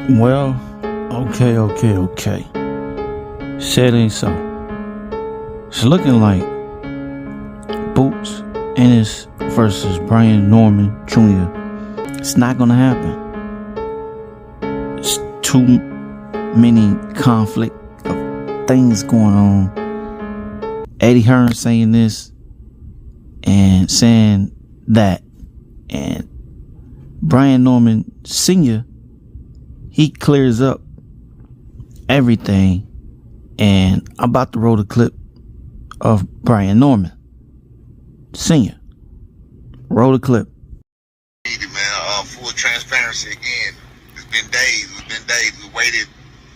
Well, okay. Said ain't so. It's looking like Boots, Ennis versus BrianNorman Jr. It's not gonna happen. It's too many conflict of things going on. Eddie Hearn saying this and saying that, and BrianNorman Sr., he clears up everything. And I'm about to roll the clip of BrianNorman Sr. Roll the clip. Man, full transparency again. It's been days. We waited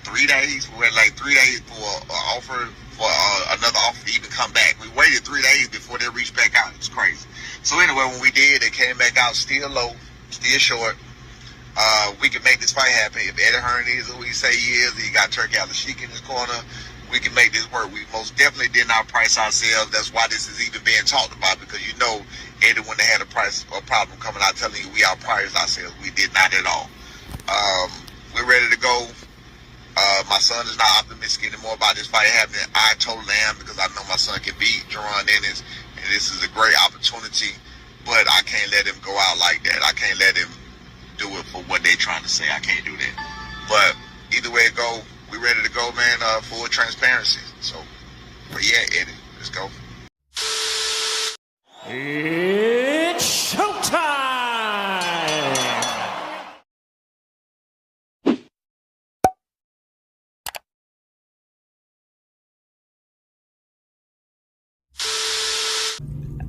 3 days. We waited like 3 days for an offer, for another offer to even come back. We waited 3 days before they reached back out. It's crazy. So anyway, when we did, they came back out still low, still short. We can make this fight happen. If Eddie Hearn is who he say he is, he got Turkey Al-Sheikh in his corner, we can make this work. We most definitely did not price ourselves. That's why this is even being talked about, because you know Eddie, when they had a problem coming out telling you we outpriced ourselves, we did not at all. We're ready to go. My son is not optimistic anymore about this fight happening. I totally am, because I know my son can beat Jaron Ennis, and this is a great opportunity, but I can't let him go out like that. I can't let him do it for what they're trying to say. I can't do that. But either way it go, we ready to go, man. Full transparency. So, but yeah, Eddie, let's go. It's showtime!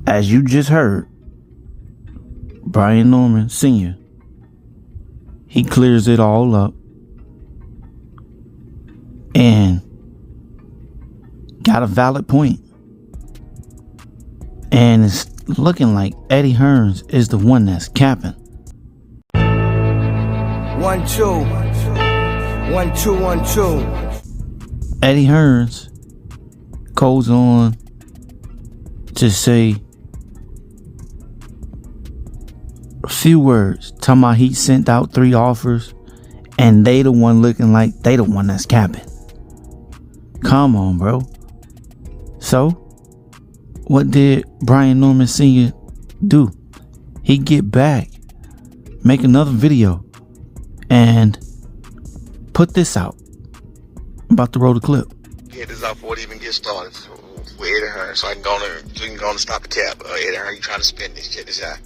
As you just heard, BrianNorman Sr., he clears it all up and got a valid point. And it's looking like Eddie Hearn is the one that's capping. 1 2 1 2 1 2. Eddie Hearn goes on to say a few words, talking about he sent out 3 offers and they the one looking like they the one that's capping. Come on, bro. So what did BrianNorman Sr. do? He get back, make another video, and put this out. I'm about to roll the clip. Get this out before it even gets started with Eddie Hearn, so I can go on and stop the cap. Eddie Hearn, you trying to spend this? Check this out.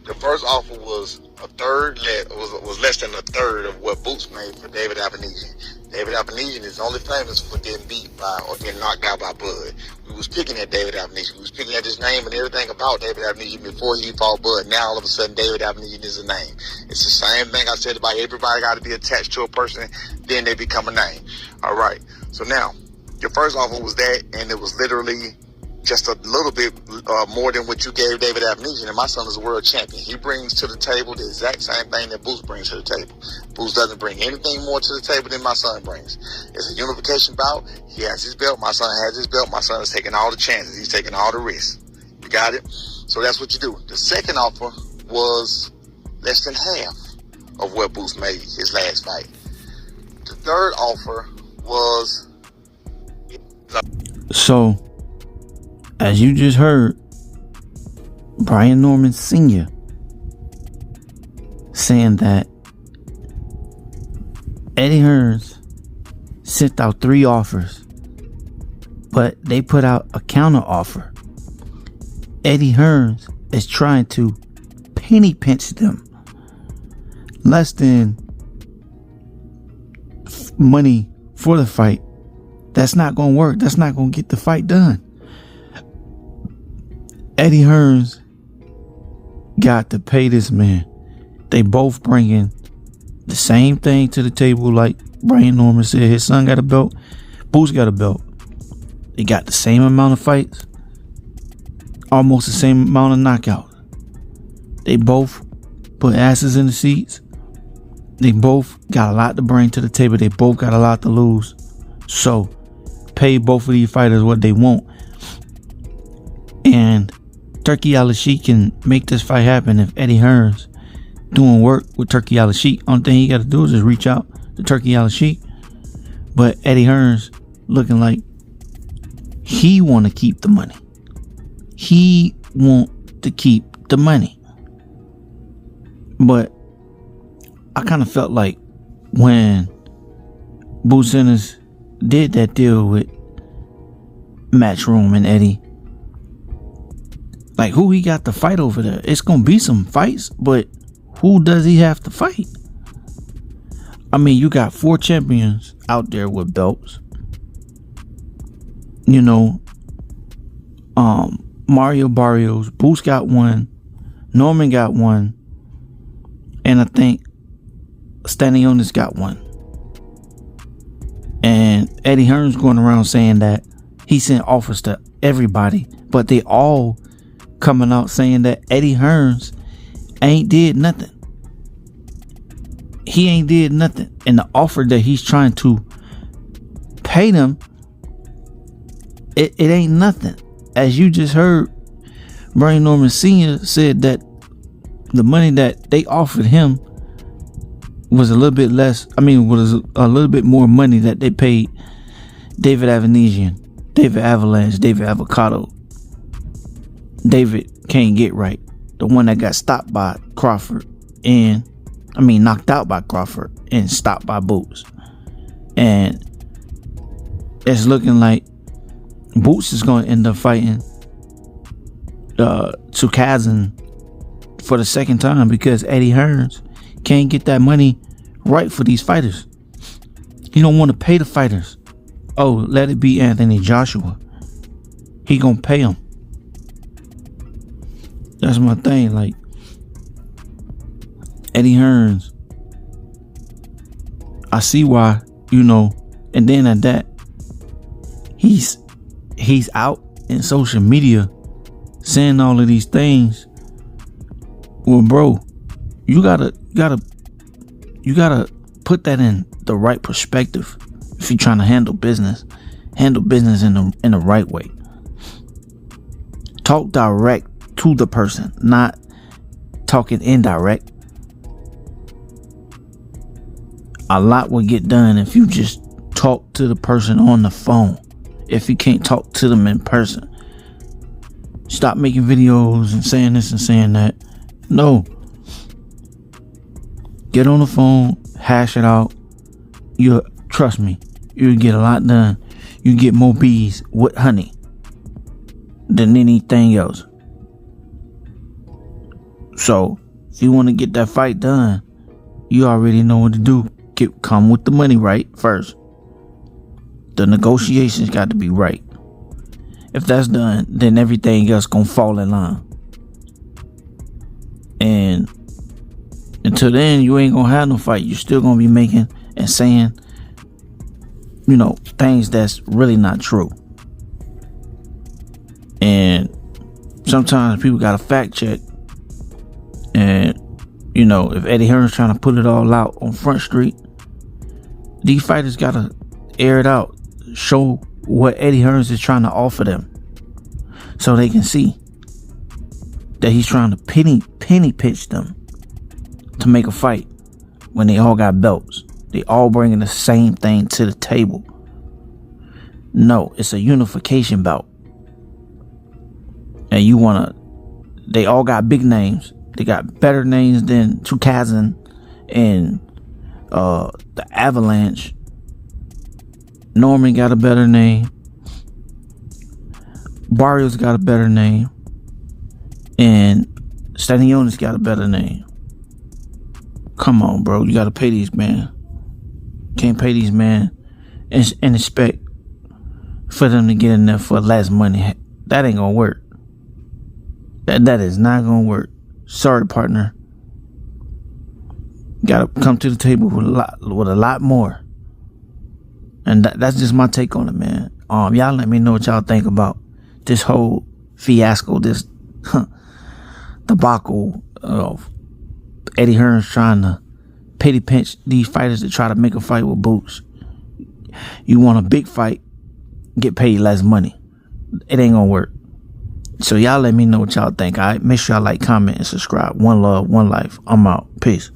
The first offer was was less than a third of what Boots made for David Avenesian. David Avenesian is only famous for getting beat by or getting knocked out by Bud. We was picking at David Avenesian. We was picking at his name and everything about David Avenesian before he fought Bud. Now all of a sudden David Avenesian is a name. It's the same thing I said about everybody got to be attached to a person, then they become a name. All right. So now your first offer was that, and it was literally just a little bit more than what you gave David Avenesian, and my son is a world champion. He brings to the table the exact same thing that Boots brings to the table. Boots doesn't bring anything more to the table than my son brings. It's a unification bout. He has his belt. My son has his belt. My son is taking all the chances. He's taking all the risks. You got it? So that's what you do. The second offer was less than half of what Boots made his last fight. The third offer was... So, as you just heard, BrianNorman Sr. saying that Eddie Hearn sent out 3 offers, but they put out a counter offer. Eddie Hearn is trying to penny pinch them. Less than money for the fight. That's not going to work. That's not going to get the fight done. Eddie Hearn got to pay this man. They both bringing the same thing to the table, like BrianNorman said. His son got a belt. Boots got a belt. They got the same amount of fights. Almost the same amount of knockouts. They both put asses in the seats. They both got a lot to bring to the table. They both got a lot to lose. So, pay both of these fighters what they want. And Turkey Al-Sheikh can make this fight happen if Eddie Hearn's doing work with Turkey Al-Sheikh. Only thing he got to do is just reach out, the turkey out of sheep. But Eddie Hearn's looking like he want to keep the money. He want to keep the money. But I kind of felt like when Boots Ennis did that deal with Matchroom and Eddie, like, who he got to fight over there? It's gonna be some fights, but who does he have to fight? I mean, you got 4 champions out there with belts. You know, Mario Barrios, Boots got 1, Norman got 1, and I think Stanionis got 1. And Eddie Hearn's going around saying that he sent offers to everybody, but they all coming out saying that Eddie Hearn's ain't did nothing. He ain't did nothing. And the offer that he's trying to pay them, it ain't nothing. As you just heard, BrianNorman Sr. said that the money that they offered him was a little bit less. I mean, was a little bit more money that they paid David Avanesian, David Avalanche, David Avocado, David Can't Get Right, the one that got stopped by Crawford and knocked out by Crawford and stopped by Boots. And it's looking like Boots is going to end up fighting Tsukazin for the second time because Eddie Hearns can't get that money right for these fighters. He don't want to pay the fighters. Oh, let it be Anthony Joshua. He gonna pay him. That's my thing. Like, Eddie Hearns, I see why, and then at that, he's out in social media saying all of these things. Well, bro, you gotta put that in the right perspective. If you're trying to handle business in the right way. Talk direct to the person, not talking indirect. A lot will get done if you just talk to the person on the phone. If you can't talk to them in person, stop making videos and saying this and saying that. No. Get on the phone, hash it out. Trust me, you'll get a lot done. You get more bees with honey than anything else. So, if you want to get that fight done, you already know what to do. Come with the money right first. The negotiations got to be right. If that's done, then everything else gonna fall in line. And until then, you ain't gonna have no fight. You're still gonna be making and saying, things that's really not true. And sometimes people gotta fact check. And if Eddie Hearn's trying to put it all out on Front Street, these fighters gotta air it out, show what Eddie Hearns is trying to offer them, so they can see that he's trying to penny pitch them to make a fight when they all got belts. They all bringing the same thing to the table. No, it's a unification bout. And they all got big names. They got better names than Tsukazin and the Avalanche. Norman got a better name. Barrios got a better name. And Stanionis got a better name. Come on, bro. You got to pay these men. Can't pay these men and expect for them to get in there for less money. That ain't gonna work. That is not gonna work. Sorry, partner. Gotta come to the table with a lot more. And that's just my take on it, man. Y'all let me know what y'all think about this whole fiasco, this debacle of Eddie Hearns trying to petty pinch these fighters to try to make a fight with Boots. You want a big fight, get paid less money. It ain't gonna work. So y'all let me know what y'all think. Alright, make sure y'all like, comment, and subscribe. One love, one life. I'm out. Peace.